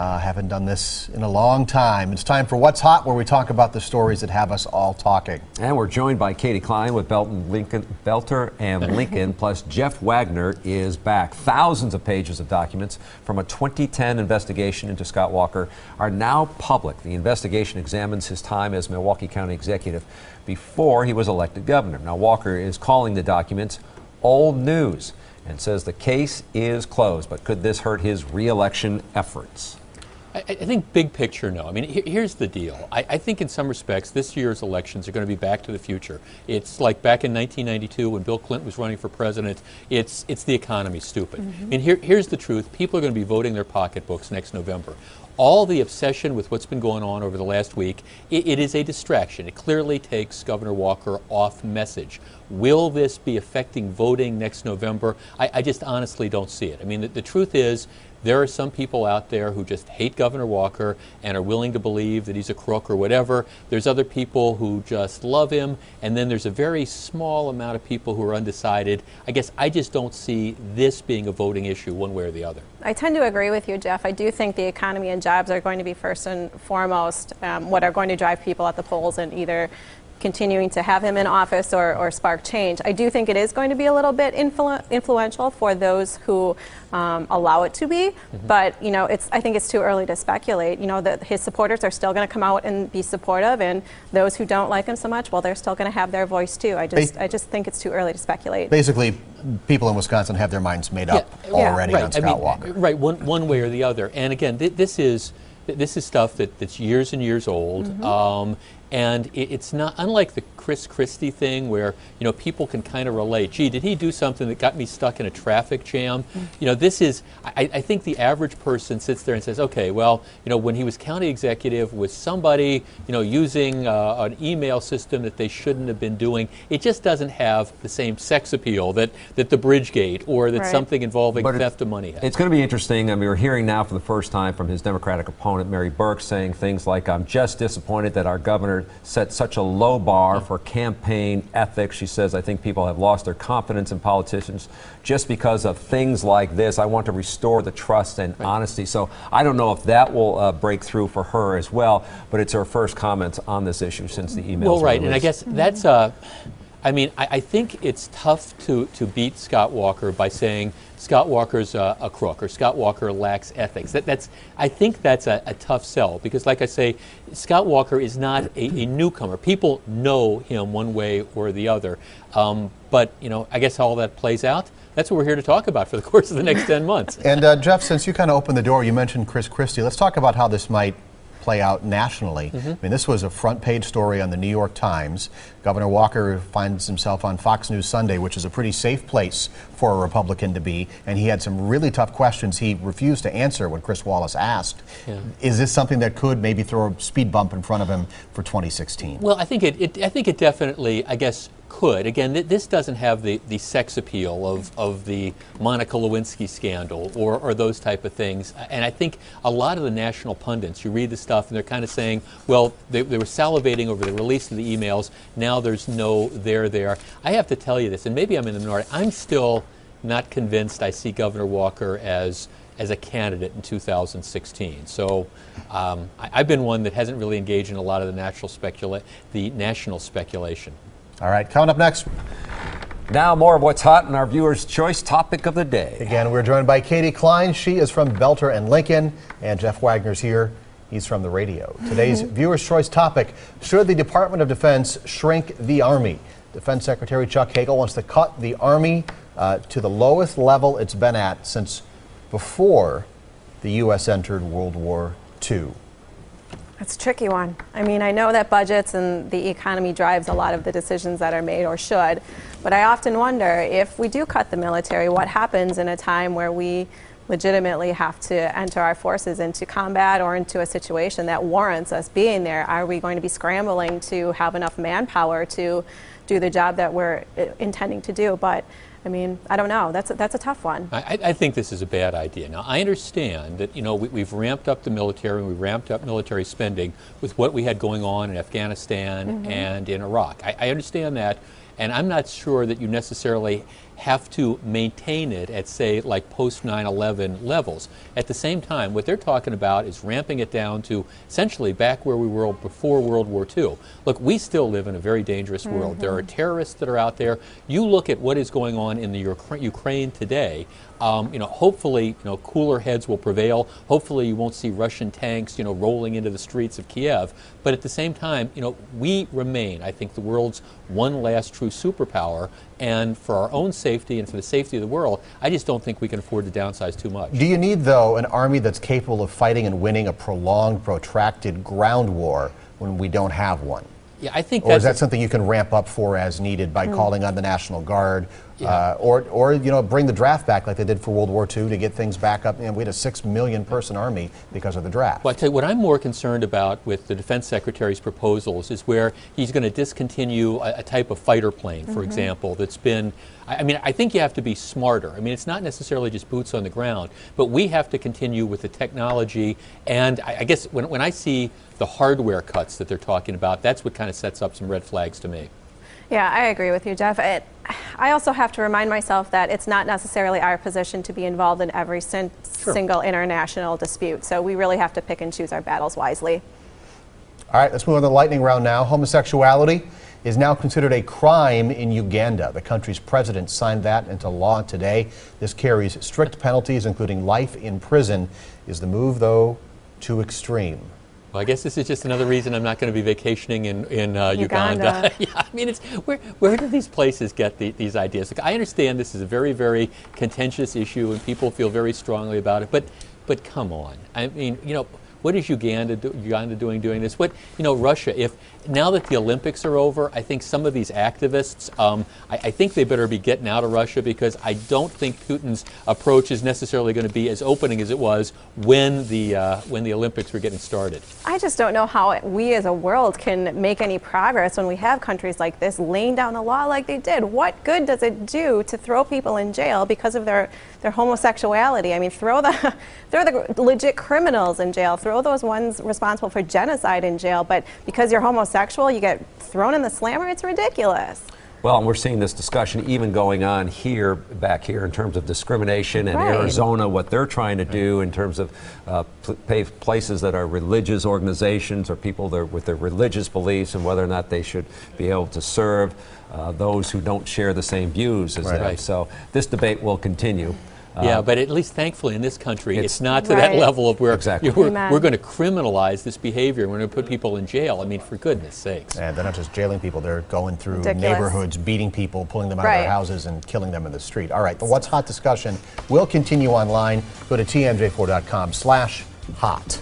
Haven't done this in a long time. It's time for What's Hot, where we talk about the stories that have us all talking. And we're joined by Katie Klein with Boelter and Lincoln, plus Jeff Wagner is back. Thousands of pages of documents from a 2010 investigation into Scott Walker are now public. The investigation examines his time as Milwaukee County executive before he was elected governor. Now, Walker is calling the documents old news and says the case is closed. But could this hurt his re-election efforts? I think big picture, no. I mean, here's the deal. I think in some respects, this year's elections are going to be back to the future. It's like back in 1992 when Bill Clinton was running for president. It's the economy, stupid. I mean, here's the truth. People are going to be voting their pocketbooks next November. All the obsession with what's been going on over the last week, it is a distraction. It clearly takes Governor Walker off message. Will this be affecting voting next November? I just honestly don't see it. I mean, the truth is, there are some people out there who just hate Governor Walker and are willing to believe that he's a crook or whatever. There's other people who just love him, and then there's a very small amount of people who are undecided. I guess I just don't see this being a voting issue one way or the other. I tend to agree with you, Jeff. I do think the economy and jobs are going to be first and foremost what are going to drive people at the polls and either continuing to have him in office or spark change. I do think it is going to be a little bit influential for those who allow it to be, but you know, I think it's too early to speculate. You know, that his supporters are still going to come out and be supportive, and those who don't like him so much, well, they're still going to have their voice too. I just think it's too early to speculate. Basically, people in Wisconsin have their minds made up already on Scott Walker. Right, one way or the other. And again, this is stuff that's years and years old. And it's not unlike the Chris Christie thing where, you know, people can kind of relate. Gee, did he do something that got me stuck in a traffic jam? You know, this is, I think the average person sits there and says, okay, well, you know, when he was county executive with somebody, you know, using an email system that they shouldn't have been doing, it just doesn't have the same sex appeal that the Bridgegate or that something involving theft of money has. It's going to be interesting. I mean, we're hearing now for the first time from his Democratic opponent, Mary Burke, saying things like, I'm just disappointed that our governor set such a low bar for campaign ethics. She says, I think people have lost their confidence in politicians just because of things like this. I want to restore the trust and honesty. So I don't know if that will break through for her as well, but it's her first comments on this issue since the emails Well, right, were and I guess that's I mean, I think it's tough to beat Scott Walker by saying Scott Walker's a crook or Scott Walker lacks ethics. I think that's a tough sell because, like I say, Scott Walker is not a newcomer. People know him one way or the other. But, you know, I guess how all that plays out, that's what we're here to talk about for the course of the next 10 months. And Jeff, since you kind of opened the door, you mentioned Chris Christie. Let's talk about how this might play out nationally. I mean, this was a front page story on the New York Times. Governor Walker finds himself on Fox News Sunday, which is a pretty safe place for a Republican to be, and he had some really tough questions he refused to answer when Chris Wallace asked. Is this something that could maybe throw a speed bump in front of him for 2016? Well, I think it definitely, I guess, could. Again, this doesn't have the sex appeal of the Monica Lewinsky scandal or those type of things. And I think a lot of the national pundits, you read the stuff and they're kind of saying, well, they were salivating over the release of the emails. Now there's no there. I have to tell you this, and maybe I'm in the minority. I'm still not convinced I see Governor Walker as a candidate in 2016. So I've been one that hasn't really engaged in a lot of the national speculation. All right, coming up next. Now more of what's hot in our viewers' choice topic of the day. Again, we're joined by Katie Klein. She is from Boelter and Lincoln, and Jeff Wagner's here. He's from the radio. Today's viewers' choice topic: should the Department of Defense shrink the Army? Defense Secretary Chuck Hagel wants to cut the Army to the lowest level it's been at since before the U.S. entered World War II. That's a tricky one. I mean, I know that budgets and the economy drives a lot of the decisions that are made or should, but I often wonder if we do cut the military, what happens in a time where we legitimately have to enter our forces into combat or into a situation that warrants us being there? Are we going to be scrambling to have enough manpower to do the job that we're intending to do? But I mean, I don't know. That's a tough one. I think this is a bad idea. Now, I understand that, you know, we've ramped up the military and we ramped up military spending with what we had going on in Afghanistan and in Iraq. I understand that, and I'm not sure that you necessarily have to maintain it at, say, like post 9/11 levels. At the same time, what they're talking about is ramping it down to essentially back where we were before World War II. Look, we still live in a very dangerous world. There are terrorists that are out there. You look at what is going on in the Ukraine today. Hopefully, cooler heads will prevail. Hopefully, you won't see Russian tanks, rolling into the streets of Kiev. But at the same time, we remain, I think, the world's one last true superpower. And for our own safety and for the safety of the world, I just don't think we can afford to downsize too much. Do you need, though, an army that's capable of fighting and winning a prolonged, protracted ground war when we don't have one? Yeah, I think or is that something you can ramp up for as needed by calling on the National Guard, or bring the draft back like they did for World War II to get things back up? We had a 6 million person army because of the draft. Well, I tell you what I'm more concerned about with the Defense Secretary's proposals is where he's going to discontinue a type of fighter plane, for example, that's been. I think you have to be smarter. It's not necessarily just boots on the ground, but we have to continue with the technology. And I guess when I see the hardware cuts that they're talking about, that's what kind of sets up some red flags to me. Yeah, I agree with you, Jeff. I also have to remind myself that it's not necessarily our position to be involved in every single international dispute. So we really have to pick and choose our battles wisely. All right, let's move on to the lightning round now. Homosexuality is now considered a crime in Uganda. The country's president signed that into law today. This carries strict penalties, including life in prison. Is the move, though, too extreme? Well, I guess this is just another reason I'm not going to be vacationing in Uganda. Yeah, where do these places get these ideas? Look, I understand this is a very, very contentious issue and people feel very strongly about it, but come on. What is Uganda doing this? Russia, now that the Olympics are over, I think some of these activists, I think they better be getting out of Russia, because I don't think Putin's approach is necessarily going to be as opening as it was when the Olympics were getting started. I just don't know how we as a world can make any progress when we have countries like this laying down the law like they did. What good does it do to throw people in jail because of their homosexuality? Throw the legit criminals in jail. Throw those ones responsible for genocide in jail. But because you're homosexual, you get thrown in the slammer. It's ridiculous. Well, and we're seeing this discussion even going on back here in terms of discrimination in Arizona, what they're trying to do in terms of places that are religious organizations or people with their religious beliefs, and whether or not they should be able to serve those who don't share the same views as them. So this debate will continue. Yeah, but at least thankfully in this country, it's not to that level of where we're going to criminalize this behavior. We're going to put people in jail. For goodness sakes. And they're not just jailing people, they're going through neighborhoods, beating people, pulling them out of their houses and killing them in the street. All right, the What's Hot discussion will continue online. Go to tmj4.com/hot.